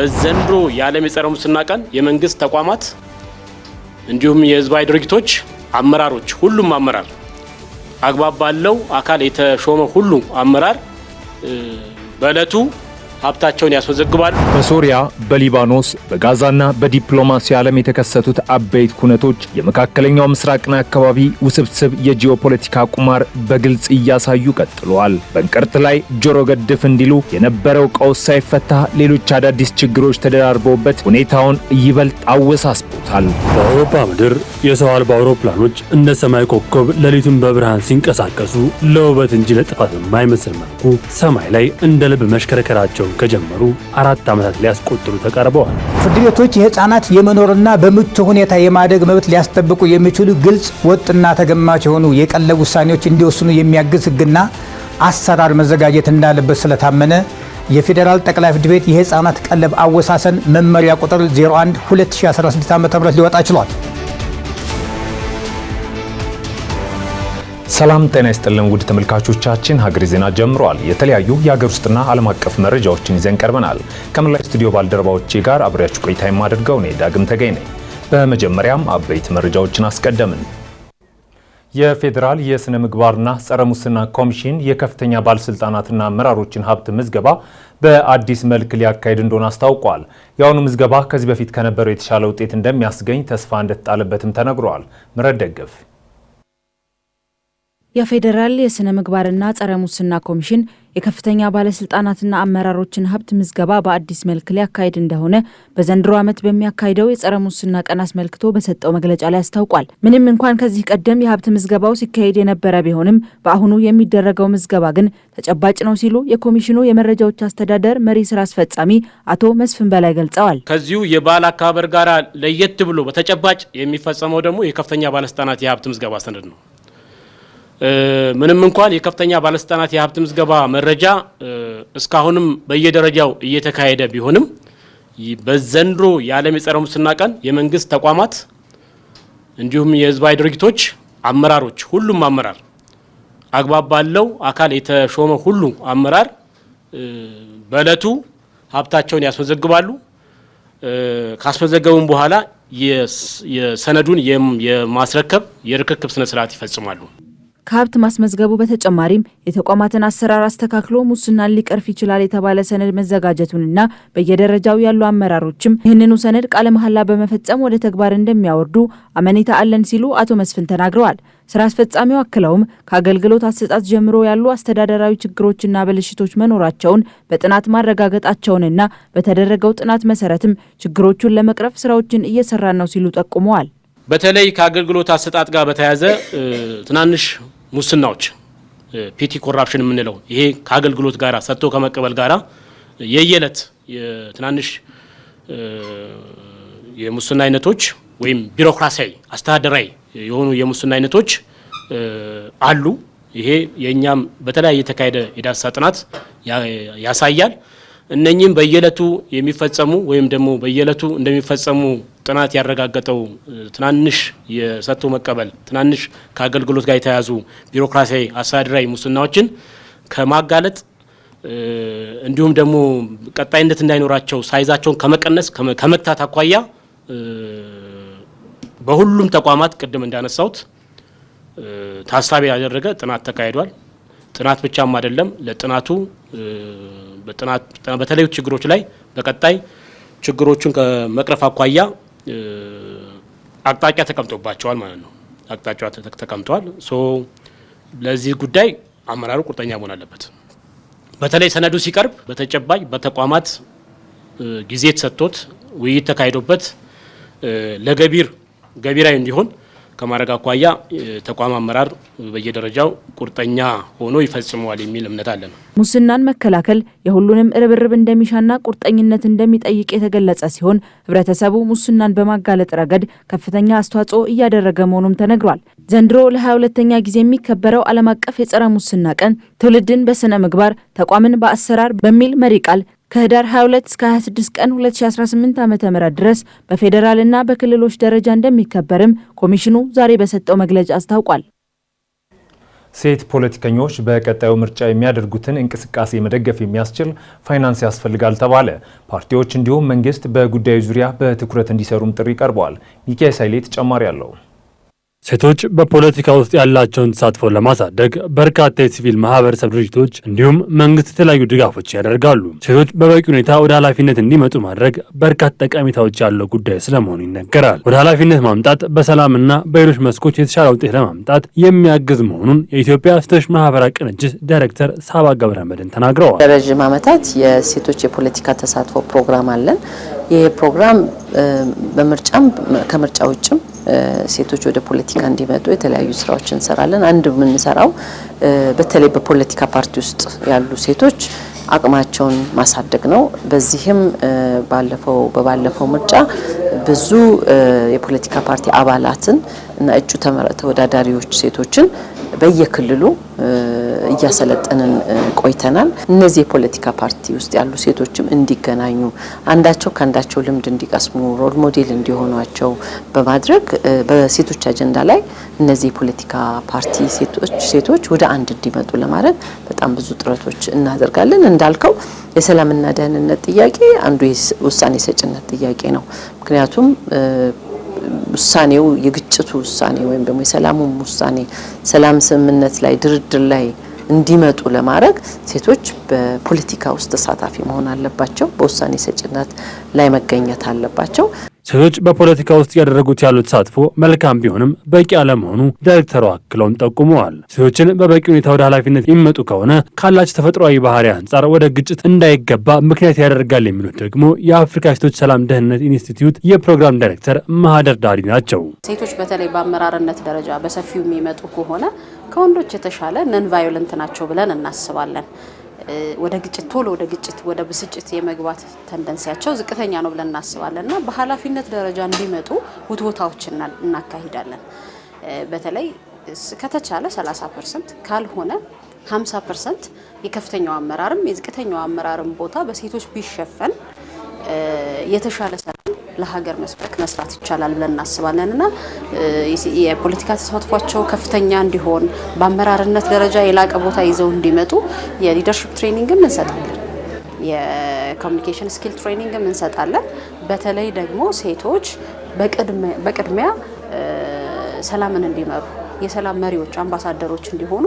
በዘንድሮ የዓለም የጸረ ሙስና ቀን የመንግስት ተቋማት እንዲሁም የህዝባዊ ድርጅቶች አመራሮች ሁሉም አመራር አግባብ ባለው አካል የተሾመ ሁሉ አመራር በእለቱ ሀብታቸውን ያስመዘግባሉ። በሶሪያ፣ በሊባኖስ፣ በጋዛና በዲፕሎማሲ ዓለም የተከሰቱት አበይት ኩነቶች የመካከለኛው ምስራቅና አካባቢ ውስብስብ የጂኦፖለቲካ ቁማር በግልጽ እያሳዩ ቀጥለዋል። በእንቅርት ላይ ጆሮ ገድፍ እንዲሉ የነበረው ቀውስ ሳይፈታ ሌሎች አዳዲስ ችግሮች ተደራርበውበት ሁኔታውን ይበልጥ አወሳስቦታል። በአውሮፓ ምድር የሰው አልባ አውሮፕላኖች እንደ ሰማይ ኮከብ ሌሊቱን በብርሃን ሲንቀሳቀሱ ለውበት እንጂ ለጥፋት በማይመስል መልኩ ሰማይ ላይ እንደ ልብ መሽከረከራቸው ከጀመሩ 4 ዓመታት ሊያስቆጥሩ ተቃርበዋል። ፍርድ ቤቶች የህፃናት የመኖርና በምቹ ሁኔታ የማደግ መብት ሊያስጠብቁ የሚችሉ ግልጽ ወጥና ተገማች የሆኑ የቀለብ ውሳኔዎች እንዲወስኑ የሚያግዝ ህግና አሰራር መዘጋጀት እንዳለበት ስለታመነ የፌዴራል ጠቅላይ ፍርድ ቤት የህፃናት ቀለብ አወሳሰን መመሪያ ቁጥር 01/2016 ዓ.ም ሊወጣ ችሏል። ሰላም ጤና ይስጥልን ውድ ተመልካቾቻችን፣ ሀገሬ ዜና ጀምሯል። የተለያዩ የሀገር ውስጥና ዓለም አቀፍ መረጃዎችን ይዘን ቀርበናል። ከመላ ስቱዲዮ ባልደረባዎቼ ጋር አብሬያችሁ ቆይታ የማደርገው እኔ ዳግም ተገኝ ነኝ። በመጀመሪያም አበይት መረጃዎችን አስቀደምን። የፌዴራል የስነ ምግባርና ጸረ ሙስና ኮሚሽን የከፍተኛ ባለስልጣናትና አመራሮችን ሀብት ምዝገባ በአዲስ መልክ ሊያካሂድ እንደሆነ አስታውቋል። የአሁኑ ምዝገባ ከዚህ በፊት ከነበረው የተሻለ ውጤት እንደሚያስገኝ ተስፋ እንደተጣለበትም ተነግሯል። ምረት ደግፍ የፌዴራል የስነ ምግባርና ጸረ ሙስና ኮሚሽን የከፍተኛ ባለስልጣናትና አመራሮችን ሀብት ምዝገባ በአዲስ መልክ ሊያካሂድ እንደሆነ በዘንድሮ ዓመት በሚያካሂደው የጸረ ሙስና ቀን አስመልክቶ በሰጠው መግለጫ ላይ አስታውቋል። ምንም እንኳን ከዚህ ቀደም የሀብት ምዝገባው ሲካሄድ የነበረ ቢሆንም በአሁኑ የሚደረገው ምዝገባ ግን ተጨባጭ ነው ሲሉ የኮሚሽኑ የመረጃዎች አስተዳደር መሪ ስራ አስፈጻሚ አቶ መስፍን በላይ ገልጸዋል። ከዚሁ የበዓል አከባበር ጋር ለየት ብሎ በተጨባጭ የሚፈጸመው ደግሞ የከፍተኛ ባለስልጣናት የሀብት ምዝገባ ሰነድ ነው። ምንም እንኳን የከፍተኛ ባለስልጣናት የሀብት ምዝገባ መረጃ እስካሁንም በየደረጃው እየተካሄደ ቢሆንም በዘንድሮ የዓለም የጸረ ሙስና ቀን የመንግስት ተቋማት እንዲሁም የህዝባዊ ድርጅቶች አመራሮች ሁሉም አመራር አግባብ ባለው አካል የተሾመ ሁሉ አመራር በእለቱ ሀብታቸውን ያስመዘግባሉ። ካስመዘገቡም በኋላ የሰነዱን የማስረከብ የርክክብ ስነ ስርዓት ይፈጽማሉ። ከሀብት ማስመዝገቡ በተጨማሪም የተቋማትን አሰራር አስተካክሎ ሙስናን ሊቀርፍ ይችላል የተባለ ሰነድ መዘጋጀቱንና በየደረጃው ያሉ አመራሮችም ይህንኑ ሰነድ ቃለ መሐላ በመፈጸም ወደ ተግባር እንደሚያወርዱ አመኔታ አለን ሲሉ አቶ መስፍን ተናግረዋል። ስራ አስፈጻሚው አክለውም ከአገልግሎት አሰጣጥ ጀምሮ ያሉ አስተዳደራዊ ችግሮችና ብልሽቶች መኖራቸውን በጥናት ማረጋገጣቸውንና በተደረገው ጥናት መሰረትም ችግሮቹን ለመቅረፍ ስራዎችን እየሰራን ነው ሲሉ ጠቁመዋል። በተለይ ከአገልግሎት አሰጣጥ ጋር በተያያዘ ትናንሽ ሙስናዎች ፒቲ ኮራፕሽን የምንለው ይሄ ከአገልግሎት ጋራ ሰጥቶ ከመቀበል ጋራ የየለት የትናንሽ የሙስና አይነቶች ወይም ቢሮክራሲያዊ አስተዳደራዊ የሆኑ የሙስና አይነቶች አሉ። ይሄ የኛም በተለያየ የተካሄደ የዳሰሳ ጥናት ያሳያል። እነኚህም በየለቱ የሚፈጸሙ ወይም ደግሞ በየለቱ እንደሚፈጸሙ ጥናት ያረጋገጠው ትናንሽ የሰጥቶ መቀበል ትናንሽ ከአገልግሎት ጋር የተያዙ ቢሮክራሲያዊ አስተዳደራዊ ሙስናዎችን ከማጋለጥ እንዲሁም ደግሞ ቀጣይነት እንዳይኖራቸው ሳይዛቸውን ከመቀነስ ከመክታት አኳያ በሁሉም ተቋማት ቅድም እንዳነሳሁት ታሳቢ ያደረገ ጥናት ተካሂዷል። ጥናት ብቻም አይደለም፣ ለጥናቱ በተለያዩ ችግሮች ላይ በቀጣይ ችግሮቹን ከመቅረፍ አኳያ አቅጣጫ ተቀምጦባቸዋል ማለት ነው። አቅጣጫ ተቀምጧል። ለዚህ ጉዳይ አመራሩ ቁርጠኛ መሆን አለበት። በተለይ ሰነዱ ሲቀርብ በተጨባጭ በተቋማት ጊዜ ተሰጥቶት ውይይት ተካሂዶበት ገቢራዊ እንዲሆን ከማድረግ አኳያ ተቋም አመራር በየደረጃው ቁርጠኛ ሆኖ ይፈጽመዋል የሚል እምነት አለን። ሙስናን መከላከል የሁሉንም ርብርብ እንደሚሻና ቁርጠኝነት እንደሚጠይቅ የተገለጸ ሲሆን ህብረተሰቡ ሙስናን በማጋለጥ ረገድ ከፍተኛ አስተዋጽኦ እያደረገ መሆኑም ተነግሯል። ዘንድሮ ለ22ኛ ጊዜ የሚከበረው ዓለም አቀፍ የጸረ ሙስና ቀን ትውልድን በስነ ምግባር ተቋምን በአሰራር በሚል መሪ ቃል ከህዳር 22 እስከ 26 ቀን 2018 ዓ.ም ድረስ በፌዴራልና በክልሎች ደረጃ እንደሚከበርም ኮሚሽኑ ዛሬ በሰጠው መግለጫ አስታውቋል። ሴት ፖለቲከኞች በቀጣዩ ምርጫ የሚያደርጉትን እንቅስቃሴ መደገፍ የሚያስችል ፋይናንስ ያስፈልጋል ተባለ። ፓርቲዎች እንዲሁም መንግስት በጉዳዩ ዙሪያ በትኩረት እንዲሰሩም ጥሪ ቀርበዋል። ሚካኤል ሳይሌ ተጨማሪ አለው። ሴቶች በፖለቲካ ውስጥ ያላቸውን ተሳትፎ ለማሳደግ በርካታ የሲቪል ማህበረሰብ ድርጅቶች እንዲሁም መንግስት የተለያዩ ድጋፎች ያደርጋሉ። ሴቶች በበቂ ሁኔታ ወደ ኃላፊነት እንዲመጡ ማድረግ በርካታ ጠቀሜታዎች ያለው ጉዳይ ስለመሆኑ ይነገራል። ወደ ኃላፊነት ማምጣት በሰላምና በሌሎች መስኮች የተሻለ ውጤት ለማምጣት የሚያግዝ መሆኑን የኢትዮጵያ ሴቶች ማህበራት ቅንጅት ዳይሬክተር ሳባ ገብረመድህን ተናግረዋል። ለረጅም ዓመታት የሴቶች የፖለቲካ ተሳትፎ ፕሮግራም አለን። ይህ ፕሮግራም በምርጫም ከምርጫ ውጭም ሴቶች ወደ ፖለቲካ እንዲመጡ የተለያዩ ስራዎችን እንሰራለን። አንድ የምንሰራው በተለይ በፖለቲካ ፓርቲ ውስጥ ያሉ ሴቶች አቅማቸውን ማሳደግ ነው። በዚህም በባለፈው ምርጫ ብዙ የፖለቲካ ፓርቲ አባላትን እና እጩ ተወዳዳሪዎች ሴቶችን በየክልሉ እያሰለጠንን ቆይተናል። እነዚህ የፖለቲካ ፓርቲ ውስጥ ያሉ ሴቶችም እንዲገናኙ አንዳቸው ከአንዳቸው ልምድ እንዲቀስሙ ሮል ሞዴል እንዲሆኗቸው በማድረግ በሴቶች አጀንዳ ላይ እነዚህ የፖለቲካ ፓርቲ ሴቶች ወደ አንድ እንዲመጡ ለማድረግ በጣም ብዙ ጥረቶች እናደርጋለን። እንዳልከው የሰላምና ደህንነት ጥያቄ አንዱ ውሳኔ ሰጭነት ጥያቄ ነው። ምክንያቱም ውሳኔው የግጭቱ ውሳኔ ወይም ደግሞ የሰላሙም ውሳኔ ሰላም ስምምነት ላይ ድርድር ላይ እንዲመጡ ለማድረግ ሴቶች በፖለቲካ ውስጥ ተሳታፊ መሆን አለባቸው። በውሳኔ ሰጭነት ላይ መገኘት አለባቸው። ሴቶች በፖለቲካ ውስጥ ያደረጉት ያሉት ተሳትፎ መልካም ቢሆንም በቂ አለመሆኑ ዳይሬክተሩ አክለውም ጠቁመዋል። ሴቶችን በበቂ ሁኔታ ወደ ኃላፊነት የሚመጡ ከሆነ ካላቸው ተፈጥሯዊ ባህሪ አንጻር ወደ ግጭት እንዳይገባ ምክንያት ያደርጋል የሚሉት ደግሞ የአፍሪካ ሴቶች ሰላም ደህንነት ኢንስቲትዩት የፕሮግራም ዳይሬክተር ማህደር ዳሪ ናቸው። ሴቶች በተለይ በአመራርነት ደረጃ በሰፊው የሚመጡ ከሆነ ከወንዶች የተሻለ ነን ቫዮለንት ናቸው ብለን እናስባለን። ወደ ግጭት ቶሎ ወደ ብስጭት የመግባት ተንደንሲያቸው ዝቅተኛ ነው ብለን እናስባለንና በኃላፊነት ደረጃ እንዲመጡ ውትወታዎችን እናካሂዳለን። በተለይ ከተቻለ 30% ካልሆነ 50% የከፍተኛው አመራርም የዝቅተኛው አመራርም ቦታ በሴቶች ቢሸፈን የተሻለ ሰላም ለሀገር መስራት ይቻላል ብለን እናስባለንና የፖለቲካ ተሳትፏቸው ከፍተኛ እንዲሆን በአመራርነት ደረጃ የላቀ ቦታ ይዘው እንዲመጡ የሊደርሺፕ ትሬኒንግም እንሰጣለን። የኮሚኒኬሽን ስኪል ትሬኒንግም እንሰጣለን። በተለይ ደግሞ ሴቶች በቅድሚያ ሰላምን እንዲመሩ የሰላም መሪዎች አምባሳደሮች እንዲሆኑ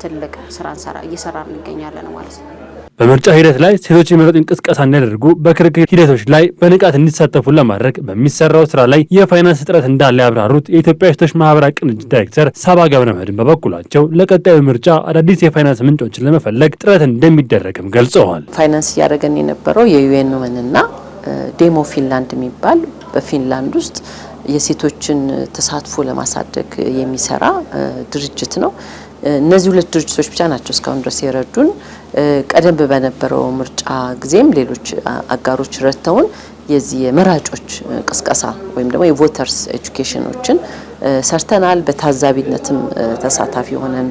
ትልቅ ስራ እየሰራን እንገኛለን ማለት ነው። በምርጫ ሂደት ላይ ሴቶች የመረጥ እንቅስቃሴ እንዲያደርጉ በክርክር ሂደቶች ላይ በንቃት እንዲሳተፉ ለማድረግ በሚሰራው ስራ ላይ የፋይናንስ እጥረት እንዳለ ያብራሩት የኢትዮጵያ ሴቶች ማህበራት ቅንጅት ዳይሬክተር ሳባ ገብረመድህን በበኩላቸው ለቀጣዩ ምርጫ አዳዲስ የፋይናንስ ምንጮችን ለመፈለግ ጥረት እንደሚደረግም ገልጸዋል። ፋይናንስ እያደረገን የነበረው የዩኤን ውመንና ዴሞ ፊንላንድ የሚባል በፊንላንድ ውስጥ የሴቶችን ተሳትፎ ለማሳደግ የሚሰራ ድርጅት ነው። እነዚህ ሁለት ድርጅቶች ብቻ ናቸው እስካሁን ድረስ የረዱን። ቀደም በነበረው ምርጫ ጊዜም ሌሎች አጋሮች ረድተውን የዚህ የመራጮች ቅስቀሳ ወይም ደግሞ የቮተርስ ኤጁኬሽኖችን ሰርተናል። በታዛቢነትም ተሳታፊ ሆነን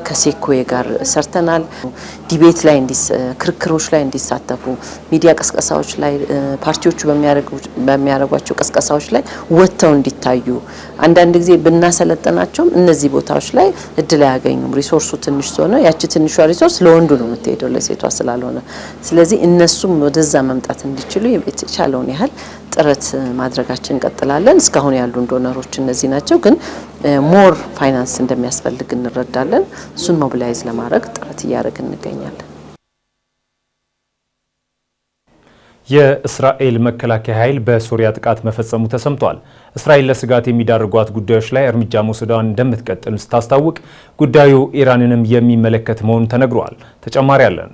ከሴኮዬ ጋር ሰርተናል። ዲቤት ላይ ክርክሮች ላይ እንዲሳተፉ ሚዲያ ቅስቀሳዎች ላይ ፓርቲዎቹ በሚያደርጓቸው ቅስቀሳዎች ላይ ወጥተው እንዲታዩ አንዳንድ ጊዜ ብናሰለጠናቸውም እነዚህ ቦታዎች ላይ እድል አያገኙም። ሪሶርሱ ትንሽ ስለሆነ ያቺ ትንሿ ሪሶርስ ለወንዱ ነው የምትሄደው ለሴቷ ስላልሆነ፣ ስለዚህ እነሱም ወደዛ መምጣት እንዲችሉ የተቻለውን ያህል ጥረት ማድረጋችን እንቀጥላለን። እስካሁን ያሉ ዶነሮች እነዚህ ናቸው፣ ግን ሞር ፋይናንስ እንደሚያስፈልግ እንረዳለን። እሱን ሞቢላይዝ ለማድረግ ጥረት እያደረግን እንገኛለን። የእስራኤል መከላከያ ኃይል በሶሪያ ጥቃት መፈጸሙ ተሰምቷል። እስራኤል ለስጋት የሚዳርጓት ጉዳዮች ላይ እርምጃ መውሰዷን እንደምትቀጥል ስታስታውቅ ጉዳዩ ኢራንንም የሚመለከት መሆኑ ተነግሯል። ተጨማሪ አለን።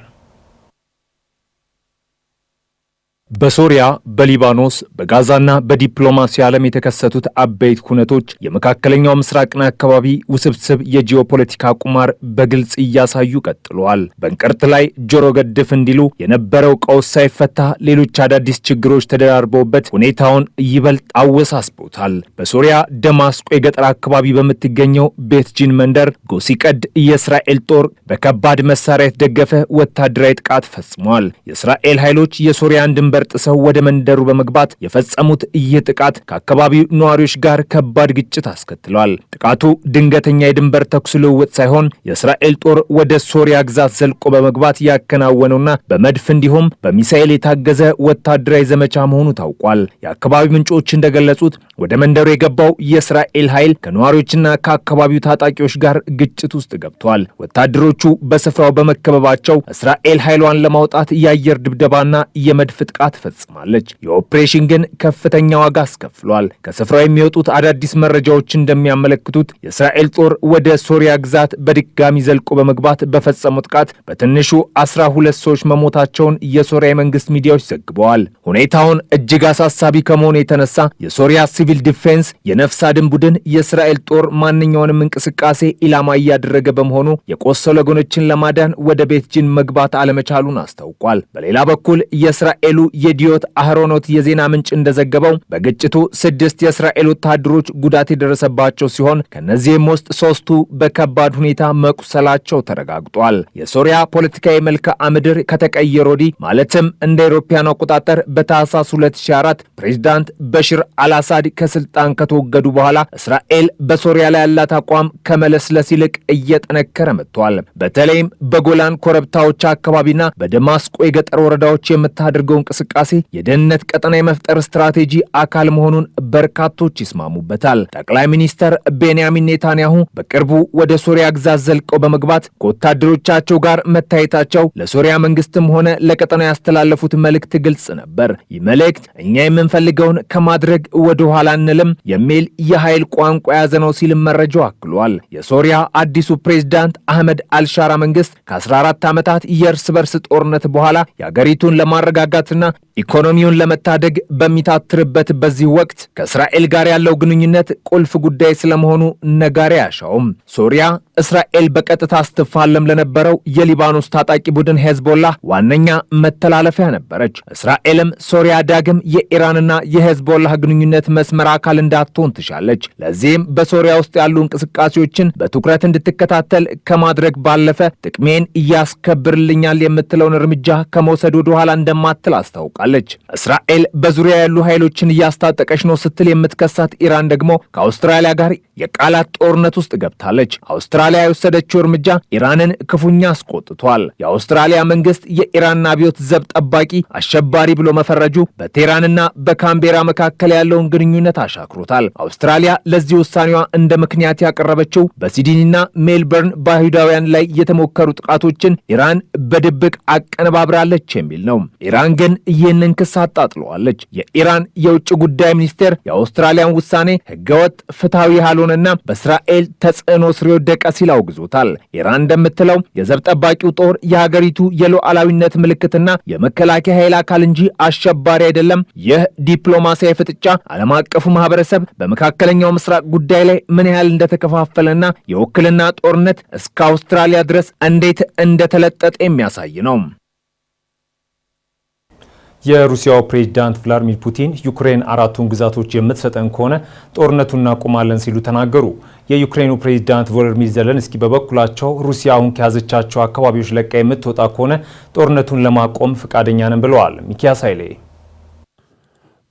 በሶሪያ፣ በሊባኖስ፣ በጋዛና በዲፕሎማሲ ዓለም የተከሰቱት አበይት ኩነቶች የመካከለኛው ምስራቅን አካባቢ ውስብስብ የጂኦፖለቲካ ቁማር በግልጽ እያሳዩ ቀጥለዋል። በእንቅርት ላይ ጆሮ ገድፍ እንዲሉ የነበረው ቀውስ ሳይፈታ ሌሎች አዳዲስ ችግሮች ተደራርበውበት ሁኔታውን ይበልጥ አወሳስቦታል። በሶሪያ ደማስቆ የገጠር አካባቢ በምትገኘው ቤት ጂን መንደር ጎሲቀድ የእስራኤል ጦር በከባድ መሳሪያ የተደገፈ ወታደራዊ ጥቃት ፈጽሟል። የእስራኤል ኃይሎች የሶሪያን ድንበር ድንበር ጥሰው ወደ መንደሩ በመግባት የፈጸሙት ይህ ጥቃት ከአካባቢው ነዋሪዎች ጋር ከባድ ግጭት አስከትሏል። ጥቃቱ ድንገተኛ የድንበር ተኩስ ልውውጥ ሳይሆን የእስራኤል ጦር ወደ ሶሪያ ግዛት ዘልቆ በመግባት ያከናወነውና በመድፍ እንዲሁም በሚሳኤል የታገዘ ወታደራዊ ዘመቻ መሆኑ ታውቋል። የአካባቢው ምንጮች እንደገለጹት ወደ መንደሩ የገባው የእስራኤል ኃይል ከነዋሪዎችና ከአካባቢው ታጣቂዎች ጋር ግጭት ውስጥ ገብቷል። ወታደሮቹ በስፍራው በመከበባቸው እስራኤል ኃይሏን ለማውጣት የአየር ድብደባና የመድፍ ጥቃት ፈጽማለች። የኦፕሬሽን ግን ከፍተኛ ዋጋ አስከፍሏል። ከስፍራው የሚወጡት አዳዲስ መረጃዎች እንደሚያመለክቱት የእስራኤል ጦር ወደ ሶሪያ ግዛት በድጋሚ ዘልቆ በመግባት በፈጸመው ጥቃት በትንሹ 12 ሰዎች መሞታቸውን የሶሪያ የመንግስት ሚዲያዎች ዘግበዋል። ሁኔታውን እጅግ አሳሳቢ ከመሆኑ የተነሳ የሶሪያ ሲቪል ዲፌንስ የነፍስ አድን ቡድን የእስራኤል ጦር ማንኛውንም እንቅስቃሴ ኢላማ እያደረገ በመሆኑ የቆሰሉ ወገኖችን ለማዳን ወደ ቤት ጂን መግባት አለመቻሉን አስታውቋል። በሌላ በኩል የእስራኤሉ የዲዮት አህሮኖት የዜና ምንጭ እንደዘገበው በግጭቱ 6 የእስራኤል ወታደሮች ጉዳት የደረሰባቸው ሲሆን ከነዚህም ውስጥ 3ቱ በከባድ ሁኔታ መቁሰላቸው ተረጋግጧል። የሶሪያ ፖለቲካዊ መልክዓ ምድር ከተቀየረ ወዲህ ማለትም እንደ አውሮፓውያን አቆጣጠር በታህሳስ 2004 ፕሬዝዳንት በሽር አልአሳድ ከስልጣን ከተወገዱ በኋላ እስራኤል በሶሪያ ላይ ያላት አቋም ከመለስለስ ይልቅ እየጠነከረ መጥቷል። በተለይም በጎላን ኮረብታዎች አካባቢና በደማስቆ የገጠር ወረዳዎች የምታደርገው እንቅስቃሴ የደህንነት ቀጠና የመፍጠር ስትራቴጂ አካል መሆኑን በርካቶች ይስማሙበታል። ጠቅላይ ሚኒስተር ቤንያሚን ኔታንያሁ በቅርቡ ወደ ሶሪያ ግዛት ዘልቀው በመግባት ከወታደሮቻቸው ጋር መታየታቸው ለሶሪያ መንግስትም ሆነ ለቀጠና ያስተላለፉት መልእክት ግልጽ ነበር። ይህ መልእክት እኛ የምንፈልገውን ከማድረግ ወደ ኋላ አንልም የሚል የኃይል ቋንቋ የያዘ ነው ሲል መረጃው አክሏል። የሶሪያ አዲሱ ፕሬዝዳንት አህመድ አልሻራ መንግስት ከ14 ዓመታት የእርስ በርስ ጦርነት በኋላ የአገሪቱን ለማረጋጋትና ኢኮኖሚውን ለመታደግ በሚታትርበት በዚህ ወቅት ከእስራኤል ጋር ያለው ግንኙነት ቁልፍ ጉዳይ ስለመሆኑ ነጋሪ አያሻውም። ሶሪያ እስራኤል በቀጥታ ስትፋለም ለነበረው የሊባኖስ ታጣቂ ቡድን ሄዝቦላህ ዋነኛ መተላለፊያ ነበረች። እስራኤልም ሶሪያ ዳግም የኢራንና የሄዝቦላህ ግንኙነት መስመር አካል እንዳትሆን ትሻለች። ለዚህም በሶሪያ ውስጥ ያሉ እንቅስቃሴዎችን በትኩረት እንድትከታተል ከማድረግ ባለፈ ጥቅሜን እያስከብርልኛል የምትለውን እርምጃ ከመውሰድ ወደ ኋላ እንደማትል አስታውቃለች። እስራኤል በዙሪያ ያሉ ኃይሎችን እያስታጠቀች ነው ስትል የምትከሳት ኢራን ደግሞ ከአውስትራሊያ ጋር የቃላት ጦርነት ውስጥ ገብታለች። አውስትራሊያ የወሰደችው እርምጃ ኢራንን ክፉኛ አስቆጥቷል። የአውስትራሊያ መንግስት የኢራን አብዮት ዘብ ጠባቂ አሸባሪ ብሎ መፈረጁ በቴህራንና በካምቤራ መካከል ያለውን ግንኙነት አሻክሮታል። አውስትራሊያ ለዚህ ውሳኔዋ እንደ ምክንያት ያቀረበችው በሲድኒና ሜልበርን በአይሁዳውያን ላይ የተሞከሩ ጥቃቶችን ኢራን በድብቅ አቀነባብራለች የሚል ነው። ኢራን ግን ይህንን ክስ አጣጥለዋለች። የኢራን የውጭ ጉዳይ ሚኒስቴር የአውስትራሊያን ውሳኔ ህገወጥ፣ ፍትሐዊ ያልሆነና በእስራኤል ተጽዕኖ ስር የወደቀ ሲል አውግዞታል። ኢራን እንደምትለው የዘብ ጠባቂው ጦር የሀገሪቱ የሉዓላዊነት ምልክትና የመከላከያ ኃይል አካል እንጂ አሸባሪ አይደለም። ይህ ዲፕሎማሲያዊ ፍጥጫ ዓለም አቀፉ ማህበረሰብ በመካከለኛው ምስራቅ ጉዳይ ላይ ምን ያህል እንደተከፋፈለና የውክልና ጦርነት እስከ አውስትራሊያ ድረስ እንዴት እንደተለጠጠ የሚያሳይ ነው። የሩሲያው ፕሬዝዳንት ቭላድሚር ፑቲን ዩክሬን 4ቱን ግዛቶች የምትሰጠን ከሆነ ጦርነቱን እናቆማለን ሲሉ ተናገሩ። የዩክሬኑ ፕሬዝዳንት ቮሎዲሚር ዜሌንስኪ በበኩላቸው ሩሲያ አሁን ከያዘቻቸው አካባቢዎች ለቃ የምትወጣ ከሆነ ጦርነቱን ለማቆም ፈቃደኛ ነን ብለዋል። ሚኪያስ ኃይሌ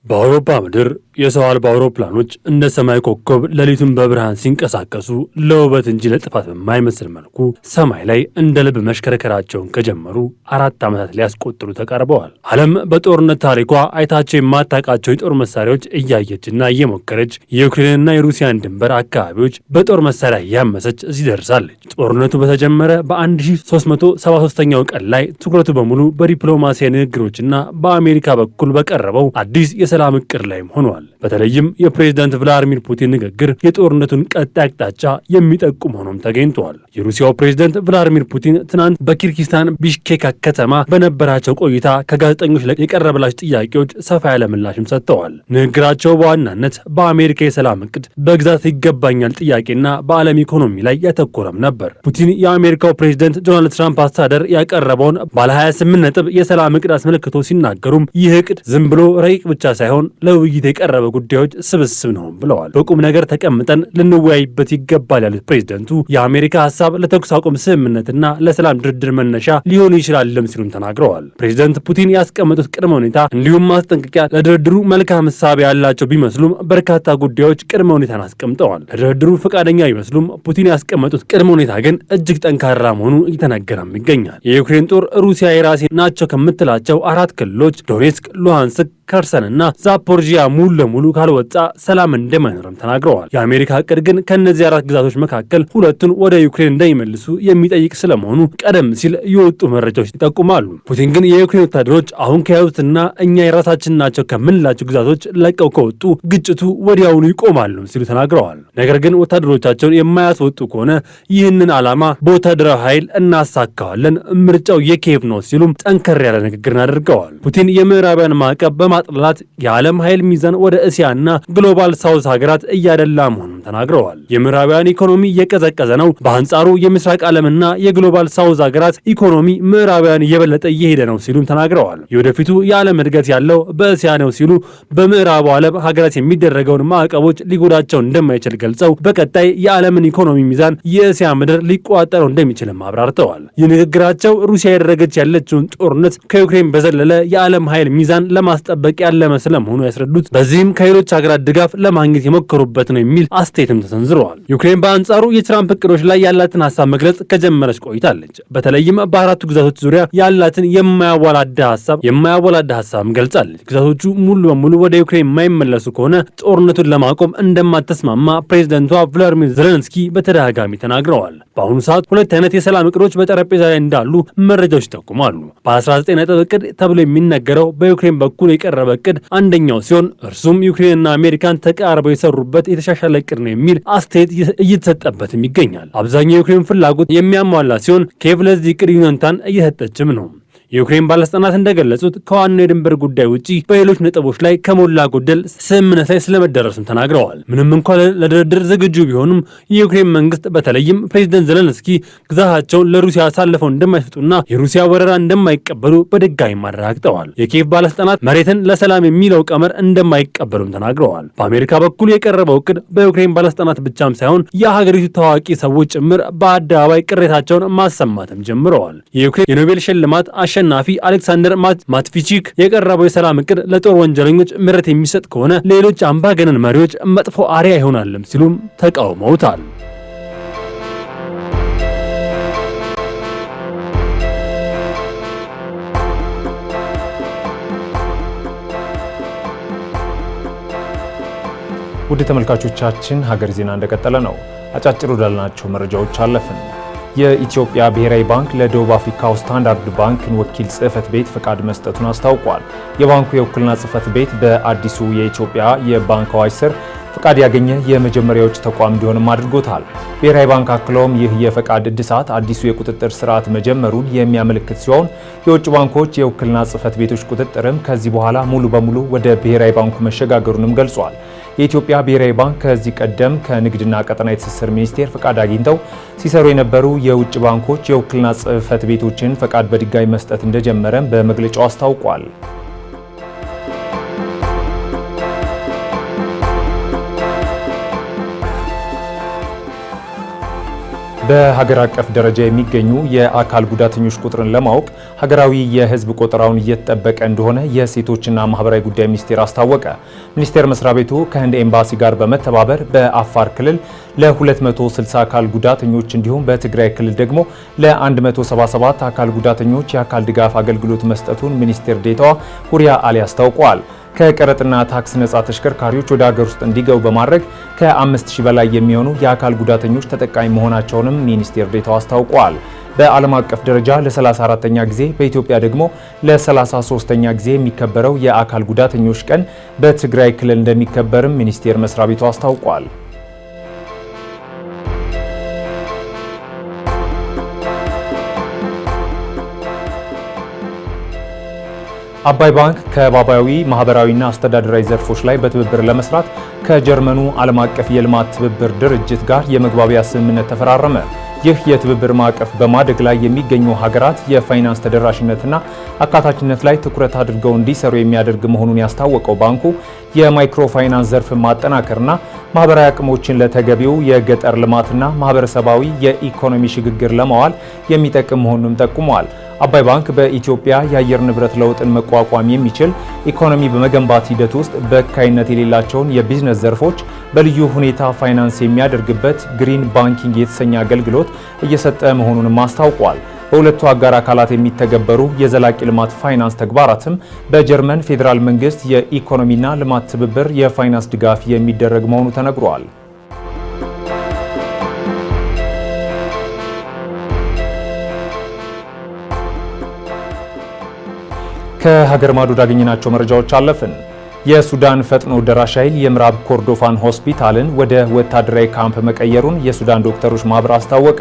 በአውሮፓ ምድር የሰው አልባ አውሮፕላኖች እንደ ሰማይ ኮከብ ሌሊቱን በብርሃን ሲንቀሳቀሱ ለውበት እንጂ ለጥፋት በማይመስል መልኩ ሰማይ ላይ እንደ ልብ መሽከረከራቸውን ከጀመሩ 4 ዓመታት ሊያስቆጥሩ ተቃርበዋል። ዓለም በጦርነት ታሪኳ አይታቸው የማታውቃቸው የጦር መሳሪያዎች እያየችና እየሞከረች የዩክሬንና የሩሲያን ድንበር አካባቢዎች በጦር መሳሪያ እያመሰች እዚህ ደርሳለች። ጦርነቱ በተጀመረ በ1373ኛው ቀን ላይ ትኩረቱ በሙሉ በዲፕሎማሲያዊ ንግግሮችና በአሜሪካ በኩል በቀረበው አዲስ የሰላም እቅድ ላይም ሆኗል። በተለይም የፕሬዝዳንት ቭላድሚር ፑቲን ንግግር የጦርነቱን ቀጣይ አቅጣጫ የሚጠቁም ሆኖም ተገኝተዋል። የሩሲያው ፕሬዝዳንት ቭላድሚር ፑቲን ትናንት በኪርጊስታን ቢሽኬክ ከተማ በነበራቸው ቆይታ ከጋዜጠኞች ላይ የቀረበላቸው ጥያቄዎች ሰፋ ያለ ምላሽም ሰጥተዋል። ንግግራቸው በዋናነት በአሜሪካ የሰላም እቅድ፣ በግዛት ይገባኛል ጥያቄና በዓለም ኢኮኖሚ ላይ ያተኮረም ነበር። ፑቲን የአሜሪካው ፕሬዝዳንት ዶናልድ ትራምፕ አስተዳደር ያቀረበውን ባለ 28 ነጥብ የሰላም እቅድ አስመልክቶ ሲናገሩም ይህ እቅድ ዝም ብሎ ረቂቅ ብቻ ሳይሆን ለውይይት የቀረበ የቀረበ ጉዳዮች ስብስብ ነው ብለዋል። በቁም ነገር ተቀምጠን ልንወያይበት ይገባል ያሉት ፕሬዝደንቱ የአሜሪካ ሀሳብ ለተኩስ አቁም ስምምነትና ለሰላም ድርድር መነሻ ሊሆን ይችላልም ሲሉም ተናግረዋል። ፕሬዝደንት ፑቲን ያስቀመጡት ቅድመ ሁኔታ እንዲሁም ማስጠንቀቂያ ለድርድሩ መልካም ሀሳብ ያላቸው ቢመስሉም በርካታ ጉዳዮች ቅድመ ሁኔታን አስቀምጠዋል። ለድርድሩ ፈቃደኛ ቢመስሉም ፑቲን ያስቀመጡት ቅድመ ሁኔታ ግን እጅግ ጠንካራ መሆኑ እየተነገረም ይገኛል። የዩክሬን ጦር ሩሲያ የራሴ ናቸው ከምትላቸው 4 ክልሎች ዶኔትስክ፣ ሉሃንስክ፣ ከርሰንና ዛፖርጂያ ሙሉ ለሙሉ ካልወጣ ሰላም እንደማይኖርም ተናግረዋል። የአሜሪካ እቅድ ግን ከነዚህ 4 ግዛቶች መካከል 2ቱን ወደ ዩክሬን እንደሚመልሱ የሚጠይቅ ስለመሆኑ ቀደም ሲል የወጡ መረጃዎች ይጠቁማሉ። ፑቲን ግን የዩክሬን ወታደሮች አሁን ከያዙትና እኛ የራሳችን ናቸው ከምንላቸው ግዛቶች ለቀው ከወጡ ግጭቱ ወዲያውኑ ይቆማሉ ሲሉ ተናግረዋል። ነገር ግን ወታደሮቻቸውን የማያስወጡ ከሆነ ይህንን ዓላማ በወታደራዊ ኃይል እናሳካዋለን፣ ምርጫው የኪየቭ ነው ሲሉም ጠንከር ያለ ንግግርን አድርገዋል። ፑቲን የምዕራባውያን ማዕቀብ በማጥላላት የዓለም ኃይል ሚዛን ወደ እስያና ግሎባል ሳውዝ ሀገራት እያደላ መሆኑን ተናግረዋል። የምዕራባውያን ኢኮኖሚ እየቀዘቀዘ ነው፣ በአንጻሩ የምስራቅ ዓለምና የግሎባል ሳውዝ ሀገራት ኢኮኖሚ ምዕራባውያን እየበለጠ እየሄደ ነው ሲሉም ተናግረዋል። የወደፊቱ የዓለም እድገት ያለው በእስያ ነው ሲሉ በምዕራቡ ዓለም ሀገራት የሚደረገውን ማዕቀቦች ሊጎዳቸው እንደማይችል ገልጸው በቀጣይ የዓለምን ኢኮኖሚ ሚዛን የእስያ ምድር ሊቆጣጠረው እንደሚችልም አብራርተዋል። ይህ ንግግራቸው ሩሲያ ያደረገች ያለችውን ጦርነት ከዩክሬን በዘለለ የዓለም ኃይል ሚዛን ለማስጠበቅ ያለመ ስለመሆኑ ያስረዱት በዚህም ከሌሎች ሀገራት ድጋፍ ለማግኘት የሞከሩበት ነው የሚል አስተያየትም ተሰንዝረዋል። ዩክሬን በአንጻሩ የትራምፕ እቅዶች ላይ ያላትን ሀሳብ መግለጽ ከጀመረች ቆይታለች። በተለይም በ4ቱ ግዛቶች ዙሪያ ያላትን የማያወላዳ ሀሳብም ገልጻለች። ግዛቶቹ ሙሉ በሙሉ ወደ ዩክሬን የማይመለሱ ከሆነ ጦርነቱን ለማቆም እንደማትስማማ ፕሬዝደንቷ ቮሎዲሚር ዜሌንስኪ በተደጋጋሚ ተናግረዋል። በአሁኑ ሰዓት 2 አይነት የሰላም እቅዶች በጠረጴዛ ላይ እንዳሉ መረጃዎች ይጠቁማሉ። በ19 ነጥብ እቅድ ተብሎ የሚነገረው በዩክሬን በኩል የቀረበ እቅድ አንደኛው ሲሆን እርሱም ዩክሬንና አሜሪካን ተቃርበው የሰሩበት የተሻሻለ እቅድ ነው የሚል አስተያየት እየተሰጠበትም ይገኛል። አብዛኛው የዩክሬን ፍላጎት የሚያሟላ ሲሆን ኪየቭ ለዚህ እቅድ ይሁንታን እየሰጠችም ነው። የዩክሬን ባለስልጣናት እንደገለጹት ከዋናው የድንበር ጉዳይ ውጪ በሌሎች ነጥቦች ላይ ከሞላ ጎደል ስምምነት ላይ ስለመደረሱም ተናግረዋል። ምንም እንኳን ለድርድር ዝግጁ ቢሆኑም የዩክሬን መንግስት በተለይም ፕሬዝደንት ዜሌንስኪ ግዛታቸውን ለሩሲያ አሳልፈው እንደማይሰጡና የሩሲያ ወረራ እንደማይቀበሉ በድጋሚ አረጋግጠዋል። የኪየቭ ባለስልጣናት መሬትን ለሰላም የሚለው ቀመር እንደማይቀበሉም ተናግረዋል። በአሜሪካ በኩል የቀረበው እቅድ በዩክሬን ባለስልጣናት ብቻም ሳይሆን የሀገሪቱ ታዋቂ ሰዎች ጭምር በአደባባይ ቅሬታቸውን ማሰማትም ጀምረዋል። የዩክሬን የኖቤል ሽልማት አሸናፊ አሌክሳንደር ማትቪቺክ የቀረበው የሰላም እቅድ ለጦር ወንጀለኞች ምህረት የሚሰጥ ከሆነ ሌሎች አምባገነን መሪዎች መጥፎ አርአያ ይሆናልም ሲሉም ተቃውመውታል። ውድ ተመልካቾቻችን ሀገር ዜና እንደቀጠለ ነው። አጫጭር ወዳልናቸው መረጃዎች አለፍን። የኢትዮጵያ ብሔራዊ ባንክ ለደቡብ አፍሪካው ስታንዳርድ ባንክን ወኪል ጽህፈት ቤት ፈቃድ መስጠቱን አስታውቋል። የባንኩ የውክልና ጽህፈት ቤት በአዲሱ የኢትዮጵያ የባንክ አዋጅ ስር ፈቃድ ያገኘ የመጀመሪያዎች ተቋም እንዲሆንም አድርጎታል። ብሔራዊ ባንክ አክለውም ይህ የፈቃድ እድሳት አዲሱ የቁጥጥር ስርዓት መጀመሩን የሚያመለክት ሲሆን የውጭ ባንኮች የውክልና ጽህፈት ቤቶች ቁጥጥርም ከዚህ በኋላ ሙሉ በሙሉ ወደ ብሔራዊ ባንኩ መሸጋገሩንም ገልጿል። የኢትዮጵያ ብሔራዊ ባንክ ከዚህ ቀደም ከንግድና ቀጠናዊ ትስስር ሚኒስቴር ፈቃድ አግኝተው ሲሰሩ የነበሩ የውጭ ባንኮች የውክልና ጽህፈት ቤቶችን ፈቃድ በድጋሚ መስጠት እንደጀመረም በመግለጫው አስታውቋል። በሀገር አቀፍ ደረጃ የሚገኙ የአካል ጉዳተኞች ቁጥርን ለማወቅ ሀገራዊ የሕዝብ ቆጠራውን እየተጠበቀ እንደሆነ የሴቶችና ማህበራዊ ጉዳይ ሚኒስቴር አስታወቀ። ሚኒስቴር መስሪያ ቤቱ ከህንድ ኤምባሲ ጋር በመተባበር በአፋር ክልል ለ260 አካል ጉዳተኞች እንዲሁም በትግራይ ክልል ደግሞ ለ177 አካል ጉዳተኞች የአካል ድጋፍ አገልግሎት መስጠቱን ሚኒስቴር ዴኤታዋ ሁሪያ አሊ አስታውቀዋል። ከቀረጥና ታክስ ነጻ ተሽከርካሪዎች ወደ ሀገር ውስጥ እንዲገቡ በማድረግ ከ5000 በላይ የሚሆኑ የአካል ጉዳተኞች ተጠቃሚ መሆናቸውንም ሚኒስቴር ዴኤታው አስታውቀዋል። በዓለም አቀፍ ደረጃ ለ34ኛ ጊዜ በኢትዮጵያ ደግሞ ለ33ኛ ጊዜ የሚከበረው የአካል ጉዳተኞች ቀን በትግራይ ክልል እንደሚከበርም ሚኒስቴር መስሪያ ቤቱ አስታውቋል። አባይ ባንክ ከባቢያዊ ማህበራዊና አስተዳደራዊ ዘርፎች ላይ በትብብር ለመስራት ከጀርመኑ ዓለም አቀፍ የልማት ትብብር ድርጅት ጋር የመግባቢያ ስምምነት ተፈራረመ። ይህ የትብብር ማዕቀፍ በማደግ ላይ የሚገኙ ሀገራት የፋይናንስ ተደራሽነትና አካታችነት ላይ ትኩረት አድርገው እንዲሰሩ የሚያደርግ መሆኑን ያስታወቀው ባንኩ የማይክሮ ፋይናንስ ዘርፍ ማጠናከርና ማህበራዊ አቅሞችን ለተገቢው የገጠር ልማትና ማህበረሰባዊ የኢኮኖሚ ሽግግር ለማዋል የሚጠቅም መሆኑንም ጠቁመዋል። አባይ ባንክ በኢትዮጵያ የአየር ንብረት ለውጥን መቋቋም የሚችል ኢኮኖሚ በመገንባት ሂደት ውስጥ በካይነት የሌላቸውን የቢዝነስ ዘርፎች በልዩ ሁኔታ ፋይናንስ የሚያደርግበት ግሪን ባንኪንግ የተሰኘ አገልግሎት እየሰጠ መሆኑንም አስታውቋል። በሁለቱ አጋር አካላት የሚተገበሩ የዘላቂ ልማት ፋይናንስ ተግባራትም በጀርመን ፌዴራል መንግስት የኢኮኖሚና ልማት ትብብር የፋይናንስ ድጋፍ የሚደረግ መሆኑ ተነግሯል። ከሀገር ማዶ ያገኘናቸው መረጃዎች አለፍን። የሱዳን ፈጥኖ ደራሽ ኃይል የምዕራብ ኮርዶፋን ሆስፒታልን ወደ ወታደራዊ ካምፕ መቀየሩን የሱዳን ዶክተሮች ማህበር አስታወቀ።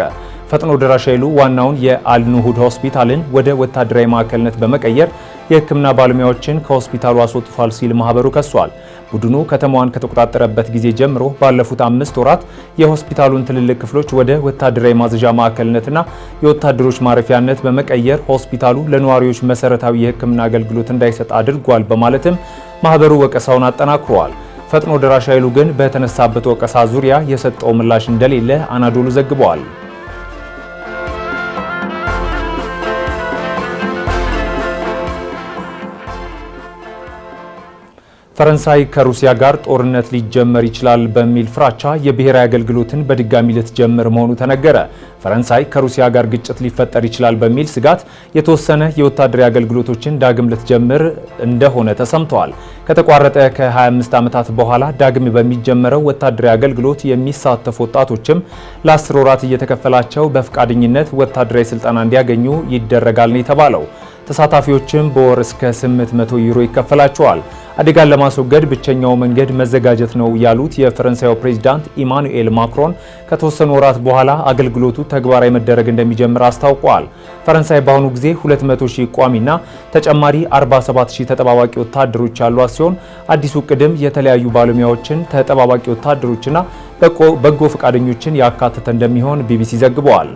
ፈጥኖ ደራሽ ኃይሉ ዋናውን የአልኑሁድ ሆስፒታልን ወደ ወታደራዊ ማዕከልነት በመቀየር የሕክምና ባለሙያዎችን ከሆስፒታሉ አስወጥቷል ሲል ማህበሩ ከሷል። ቡድኑ ከተማዋን ከተቆጣጠረበት ጊዜ ጀምሮ ባለፉት 5 ወራት የሆስፒታሉን ትልልቅ ክፍሎች ወደ ወታደራዊ ማዘዣ ማዕከልነትና የወታደሮች ማረፊያነት በመቀየር ሆስፒታሉ ለነዋሪዎች መሰረታዊ የሕክምና አገልግሎት እንዳይሰጥ አድርጓል በማለትም ማህበሩ ወቀሳውን አጠናክሯል። ፈጥኖ ደራሽ ኃይሉ ግን በተነሳበት ወቀሳ ዙሪያ የሰጠው ምላሽ እንደሌለ አናዶሉ ዘግቧል። ፈረንሳይ ከሩሲያ ጋር ጦርነት ሊጀመር ይችላል በሚል ፍራቻ የብሔራዊ አገልግሎትን በድጋሚ ልትጀምር መሆኑ ተነገረ። ፈረንሳይ ከሩሲያ ጋር ግጭት ሊፈጠር ይችላል በሚል ስጋት የተወሰነ የወታደራዊ አገልግሎቶችን ዳግም ልትጀምር እንደሆነ ተሰምተዋል። ከተቋረጠ ከ25 ዓመታት በኋላ ዳግም በሚጀመረው ወታደራዊ አገልግሎት የሚሳተፉ ወጣቶችም ለ10 ወራት እየተከፈላቸው በፍቃደኝነት ወታደራዊ ስልጠና እንዲያገኙ ይደረጋል ነው የተባለው። ተሳታፊዎችም በወር እስከ 800 ዩሮ ይከፈላቸዋል። አደጋን ለማስወገድ ብቸኛው መንገድ መዘጋጀት ነው ያሉት የፈረንሳዩ ፕሬዝዳንት ኢማኑኤል ማክሮን ከተወሰኑ ወራት በኋላ አገልግሎቱ ተግባራዊ መደረግ እንደሚጀምር አስታውቀዋል። ፈረንሳይ በአሁኑ ጊዜ 200,000 ቋሚና ተጨማሪ 47,000 ተጠባባቂ ወታደሮች ያሏት ሲሆን አዲሱ ቅድም የተለያዩ ባለሙያዎችን፣ ተጠባባቂ ወታደሮችና በጎ ፈቃደኞችን ያካተተ እንደሚሆን ቢቢሲ ዘግቧል።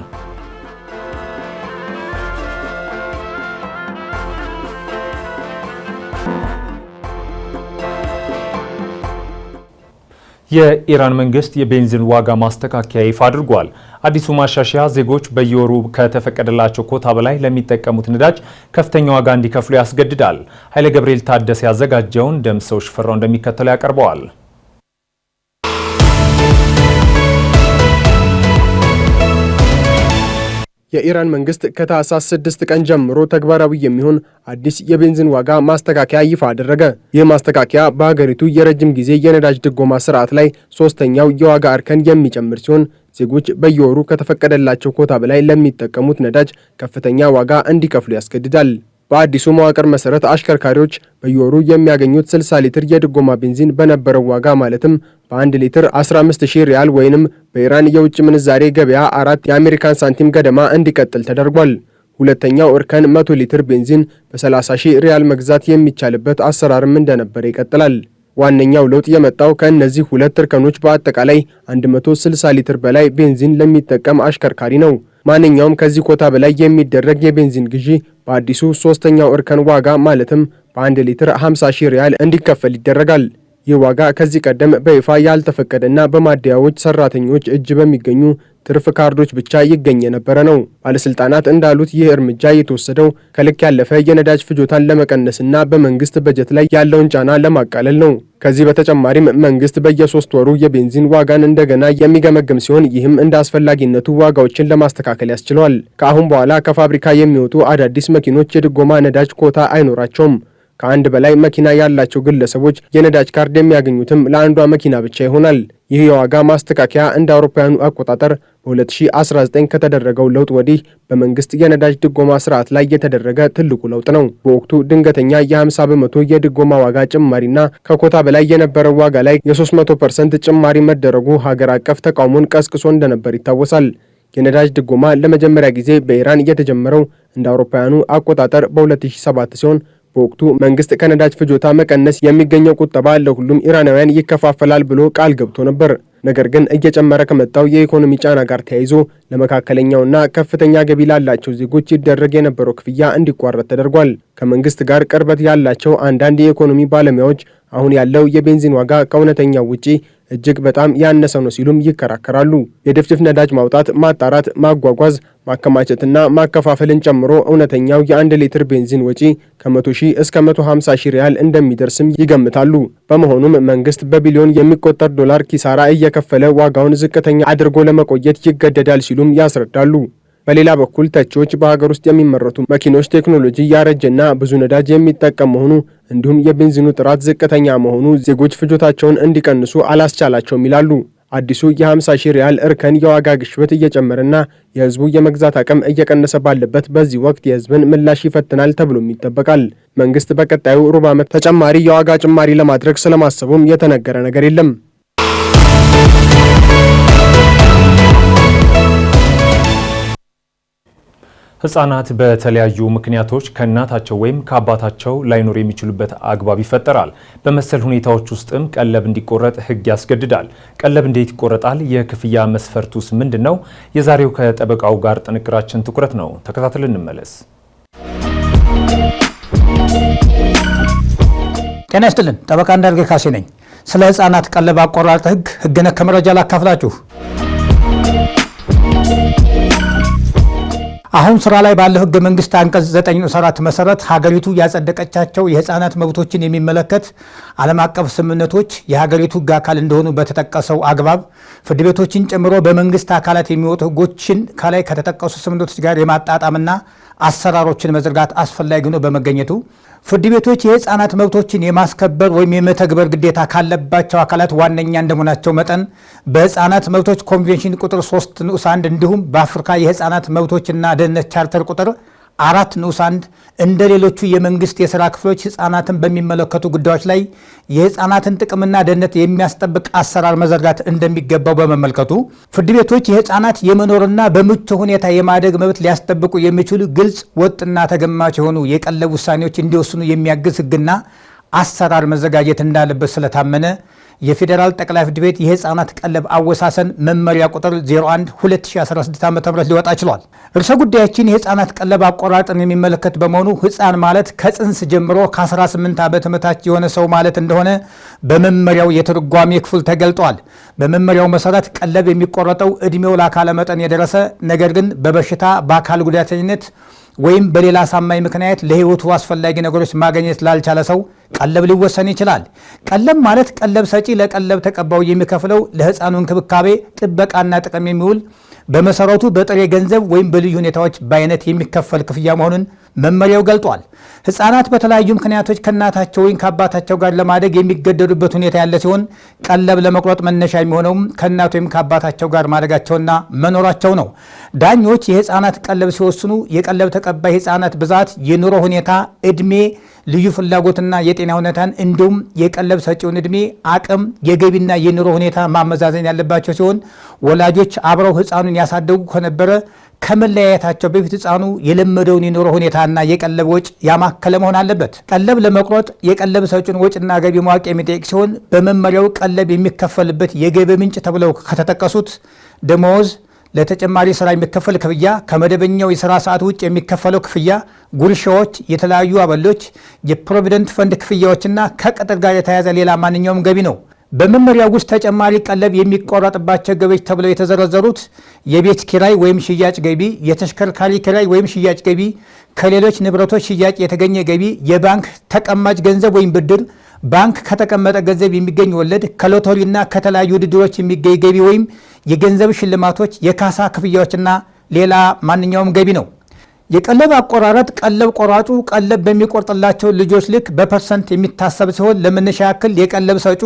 የኢራን መንግስት የቤንዚን ዋጋ ማስተካከያ ይፋ አድርጓል። አዲሱ ማሻሻያ ዜጎች በየወሩ ከተፈቀደላቸው ኮታ በላይ ለሚጠቀሙት ነዳጅ ከፍተኛ ዋጋ እንዲከፍሉ ያስገድዳል። ኃይለ ገብርኤል ታደሰ ያዘጋጀውን ደምሰው ሽፈራው እንደሚከተለው ያቀርበዋል። የኢራን መንግስት ከታህሳስ 6 ቀን ጀምሮ ተግባራዊ የሚሆን አዲስ የቤንዚን ዋጋ ማስተካከያ ይፋ አደረገ። ይህ ማስተካከያ በሀገሪቱ የረጅም ጊዜ የነዳጅ ድጎማ ስርዓት ላይ ሶስተኛው የዋጋ እርከን የሚጨምር ሲሆን ዜጎች በየወሩ ከተፈቀደላቸው ኮታ በላይ ለሚጠቀሙት ነዳጅ ከፍተኛ ዋጋ እንዲከፍሉ ያስገድዳል። በአዲሱ መዋቅር መሰረት አሽከርካሪዎች በየወሩ የሚያገኙት 60 ሊትር የድጎማ ቤንዚን በነበረው ዋጋ ማለትም በ1 ሊትር 15000 ሪያል ወይንም በኢራን የውጭ ምንዛሬ ገበያ 4 የአሜሪካን ሳንቲም ገደማ እንዲቀጥል ተደርጓል። ሁለተኛው እርከን 100 ሊትር ቤንዚን በ30,000 ሪያል መግዛት የሚቻልበት አሰራርም እንደነበረ ይቀጥላል። ዋነኛው ለውጥ የመጣው ከእነዚህ ሁለት እርከኖች በአጠቃላይ 160 ሊትር በላይ ቤንዚን ለሚጠቀም አሽከርካሪ ነው። ማንኛውም ከዚህ ኮታ በላይ የሚደረግ የቤንዚን ግዢ በአዲሱ ሶስተኛው እርከን ዋጋ ማለትም በ1 ሊትር 50,000 ሪያል እንዲከፈል ይደረጋል። ይህ ዋጋ ከዚህ ቀደም በይፋ ያልተፈቀደና በማደያዎች ሰራተኞች እጅ በሚገኙ ትርፍ ካርዶች ብቻ ይገኝ የነበረ ነው። ባለስልጣናት እንዳሉት ይህ እርምጃ የተወሰደው ከልክ ያለፈ የነዳጅ ፍጆታን ለመቀነስና በመንግስት በጀት ላይ ያለውን ጫና ለማቃለል ነው። ከዚህ በተጨማሪም መንግስት በየ3 ወሩ የቤንዚን ዋጋን እንደገና የሚገመግም ሲሆን ይህም እንደ አስፈላጊነቱ ዋጋዎችን ለማስተካከል ያስችለዋል። ከአሁን በኋላ ከፋብሪካ የሚወጡ አዳዲስ መኪኖች የድጎማ ነዳጅ ኮታ አይኖራቸውም። ከአንድ በላይ መኪና ያላቸው ግለሰቦች የነዳጅ ካርድ የሚያገኙትም ለአንዷ መኪና ብቻ ይሆናል። ይህ የዋጋ ማስተካከያ እንደ አውሮፓውያኑ አቆጣጠር በ2019 ከተደረገው ለውጥ ወዲህ በመንግስት የነዳጅ ድጎማ ስርዓት ላይ የተደረገ ትልቁ ለውጥ ነው። በወቅቱ ድንገተኛ የ50 በመቶ የድጎማ ዋጋ ጭማሪና ከኮታ በላይ የነበረው ዋጋ ላይ የ300% ጭማሪ መደረጉ ሀገር አቀፍ ተቃውሞን ቀስቅሶ እንደነበር ይታወሳል። የነዳጅ ድጎማ ለመጀመሪያ ጊዜ በኢራን የተጀመረው እንደ አውሮፓውያኑ አቆጣጠር በ2007 ሲሆን በወቅቱ መንግስት ከነዳጅ ፍጆታ መቀነስ የሚገኘው ቁጠባ ለሁሉም ኢራናውያን ይከፋፈላል ብሎ ቃል ገብቶ ነበር። ነገር ግን እየጨመረ ከመጣው የኢኮኖሚ ጫና ጋር ተያይዞ ለመካከለኛውና ከፍተኛ ገቢ ላላቸው ዜጎች ይደረግ የነበረው ክፍያ እንዲቋረጥ ተደርጓል። ከመንግስት ጋር ቅርበት ያላቸው አንዳንድ የኢኮኖሚ ባለሙያዎች አሁን ያለው የቤንዚን ዋጋ ከእውነተኛው ውጪ እጅግ በጣም ያነሰ ነው ሲሉም ይከራከራሉ። የድፍድፍ ነዳጅ ማውጣት፣ ማጣራት፣ ማጓጓዝ፣ ማከማቸትና ማከፋፈልን ጨምሮ እውነተኛው የ1 ሊትር ቤንዚን ወጪ ከ100 ሺህ እስከ 150 ሺህ ሪያል እንደሚደርስም ይገምታሉ። በመሆኑም መንግስት በቢሊዮን የሚቆጠር ዶላር ኪሳራ እየከፈለ ዋጋውን ዝቅተኛ አድርጎ ለመቆየት ይገደዳል ሲሉም ያስረዳሉ። በሌላ በኩል ተቺዎች በሀገር ውስጥ የሚመረቱ መኪኖች ቴክኖሎጂ ያረጀና ብዙ ነዳጅ የሚጠቀም መሆኑ እንዲሁም የቤንዚኑ ጥራት ዝቅተኛ መሆኑ ዜጎች ፍጆታቸውን እንዲቀንሱ አላስቻላቸውም ይላሉ። አዲሱ የ50 ሺህ ሪያል እርከን የዋጋ ግሽበት እየጨመረና የህዝቡ የመግዛት አቅም እየቀነሰ ባለበት በዚህ ወቅት የህዝብን ምላሽ ይፈትናል ተብሎም ይጠበቃል። መንግስት በቀጣዩ ሩብ ዓመት ተጨማሪ የዋጋ ጭማሪ ለማድረግ ስለማሰቡም የተነገረ ነገር የለም። ህጻናት በተለያዩ ምክንያቶች ከእናታቸው ወይም ከአባታቸው ላይኖር የሚችሉበት አግባብ ይፈጠራል። በመሰል ሁኔታዎች ውስጥም ቀለብ እንዲቆረጥ ህግ ያስገድዳል። ቀለብ እንዴት ይቆረጣል? የክፍያ መስፈርቱስ ምንድን ነው? የዛሬው ከጠበቃው ጋር ጥንቅራችን ትኩረት ነው። ተከታትለን እንመለስ። ጤና ይስጥልን። ጠበቃ እንዳርጌ ካሴ ነኝ። ስለ ህጻናት ቀለብ አቆራረጥ ህግ ነክ መረጃ ላካፍላችሁ። አሁን ስራ ላይ ባለው ህገ መንግስት አንቀጽ 9 ንዑስ 4 መሰረት ሀገሪቱ ያጸደቀቻቸው የህፃናት መብቶችን የሚመለከት ዓለም አቀፍ ስምምነቶች የሀገሪቱ ህግ አካል እንደሆኑ በተጠቀሰው አግባብ ፍርድ ቤቶችን ጨምሮ በመንግስት አካላት የሚወጡ ህጎችን ከላይ ከተጠቀሱ ስምምነቶች ጋር የማጣጣምና አሰራሮችን መዘርጋት አስፈላጊ ሆኖ በመገኘቱ ፍርድ ቤቶች የህፃናት መብቶችን የማስከበር ወይም የመተግበር ግዴታ ካለባቸው አካላት ዋነኛ እንደመሆናቸው መጠን በህፃናት መብቶች ኮንቬንሽን ቁጥር 3 ንዑስ 1 እንዲሁም በአፍሪካ የህፃናት መብቶችና ደህንነት ቻርተር ቁጥር 4 ንዑስ 1 እንደ ሌሎቹ የመንግስት የሥራ ክፍሎች ህፃናትን በሚመለከቱ ጉዳዮች ላይ የህፃናትን ጥቅምና ደህንነት የሚያስጠብቅ አሰራር መዘርጋት እንደሚገባው በመመልከቱ ፍርድ ቤቶች የህፃናት የመኖርና በምቹ ሁኔታ የማደግ መብት ሊያስጠብቁ የሚችሉ ግልጽ፣ ወጥና ተገማች የሆኑ የቀለብ ውሳኔዎች እንዲወስኑ የሚያግዝ ህግና አሰራር መዘጋጀት እንዳለበት ስለታመነ የፌዴራል ጠቅላይ ፍርድ ቤት የህፃናት ቀለብ አወሳሰን መመሪያ ቁጥር 01/2016 ዓ.ም ሊወጣ ችሏል። ርዕሰ ጉዳያችን የህፃናት ቀለብ አቆራረጥን የሚመለከት በመሆኑ ህፃን ማለት ከጽንስ ጀምሮ ከ18 ዓመት በታች የሆነ ሰው ማለት እንደሆነ በመመሪያው የትርጓሜ ክፍል ተገልጧል። በመመሪያው መሰረት ቀለብ የሚቆረጠው እድሜው ለአካለ መጠን የደረሰ ነገር ግን በበሽታ በአካል ጉዳተኝነት ወይም በሌላ አሳማኝ ምክንያት ለህይወቱ አስፈላጊ ነገሮች ማግኘት ላልቻለ ሰው ቀለብ ሊወሰን ይችላል። ቀለብ ማለት ቀለብ ሰጪ ለቀለብ ተቀባዩ የሚከፍለው ለህፃኑ እንክብካቤ፣ ጥበቃና ጥቅም የሚውል በመሰረቱ በጥሬ ገንዘብ ወይም በልዩ ሁኔታዎች በአይነት የሚከፈል ክፍያ መሆኑን መመሪያው ገልጧል። ህፃናት በተለያዩ ምክንያቶች ከእናታቸው ወይም ከአባታቸው ጋር ለማደግ የሚገደዱበት ሁኔታ ያለ ሲሆን ቀለብ ለመቁረጥ መነሻ የሚሆነውም ከእናት ወይም ከአባታቸው ጋር ማደጋቸውና መኖራቸው ነው። ዳኞች የህፃናት ቀለብ ሲወስኑ የቀለብ ተቀባይ ህፃናት ብዛት፣ የኑሮ ሁኔታ፣ እድሜ፣ ልዩ ፍላጎትና የጤና ሁኔታን እንዲሁም የቀለብ ሰጪውን እድሜ፣ አቅም፣ የገቢና የኑሮ ሁኔታ ማመዛዘን ያለባቸው ሲሆን ወላጆች አብረው ህፃኑን ያሳደጉ ከነበረ ከመለያየታቸው በፊት ህፃኑ የለመደውን የኑሮ ሁኔታና የቀለብ ወጭ ያማከለ መሆን አለበት። ቀለብ ለመቁረጥ የቀለብ ሰጪውን ወጭና ገቢ ማወቅ የሚጠይቅ ሲሆን በመመሪያው ቀለብ የሚከፈልበት የገቢ ምንጭ ተብለው ከተጠቀሱት ደመወዝ፣ ለተጨማሪ ስራ የሚከፈል ክፍያ፣ ከመደበኛው የስራ ሰዓት ውጭ የሚከፈለው ክፍያ፣ ጉርሻዎች፣ የተለያዩ አበሎች፣ የፕሮቪደንት ፈንድ ክፍያዎችና ከቅጥር ጋር የተያያዘ ሌላ ማንኛውም ገቢ ነው። በመመሪያው ውስጥ ተጨማሪ ቀለብ የሚቆረጥባቸው ገቢዎች ተብለው የተዘረዘሩት የቤት ኪራይ ወይም ሽያጭ ገቢ፣ የተሽከርካሪ ኪራይ ወይም ሽያጭ ገቢ፣ ከሌሎች ንብረቶች ሽያጭ የተገኘ ገቢ፣ የባንክ ተቀማጭ ገንዘብ ወይም ብድር፣ ባንክ ከተቀመጠ ገንዘብ የሚገኝ ወለድ፣ ከሎተሪና ከተለያዩ ውድድሮች የሚገኝ ገቢ ወይም የገንዘብ ሽልማቶች፣ የካሳ ክፍያዎችና ሌላ ማንኛውም ገቢ ነው። የቀለብ አቆራረጥ ቀለብ ቆራጩ ቀለብ በሚቆርጥላቸው ልጆች ልክ በፐርሰንት የሚታሰብ ሲሆን ለመነሻ ያክል የቀለብ ሰጩ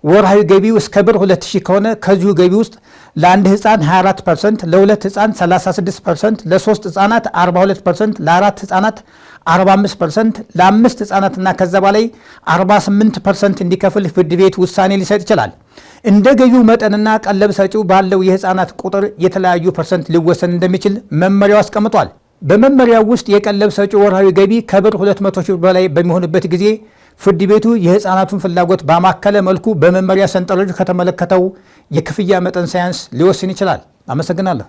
ወርሃዊ ገቢው እስከ ብር 2000 ከሆነ ከዚሁ ገቢ ውስጥ ለአንድ ህፃን 24%፣ ለሁለት ህፃን 36%፣ ለሶስት ህፃናት 42%፣ ለአራት ህፃናት 45%፣ ለአምስት ህፃናትና ከዛ በላይ 48% እንዲከፍል ፍርድ ቤት ውሳኔ ሊሰጥ ይችላል። እንደ ገቢው መጠንና ቀለብ ሰጪው ባለው የህፃናት ቁጥር የተለያዩ ፐርሰንት ሊወሰን እንደሚችል መመሪያው አስቀምጧል። በመመሪያው ውስጥ የቀለብ ሰጪው ወርሃዊ ገቢ ከብር 200 ሺህ በላይ በሚሆንበት ጊዜ ፍርድ ቤቱ የህፃናቱን ፍላጎት ባማከለ መልኩ በመመሪያ ሰንጠረዡ ከተመለከተው የክፍያ መጠን ሳያንስ ሊወስን ይችላል። አመሰግናለሁ።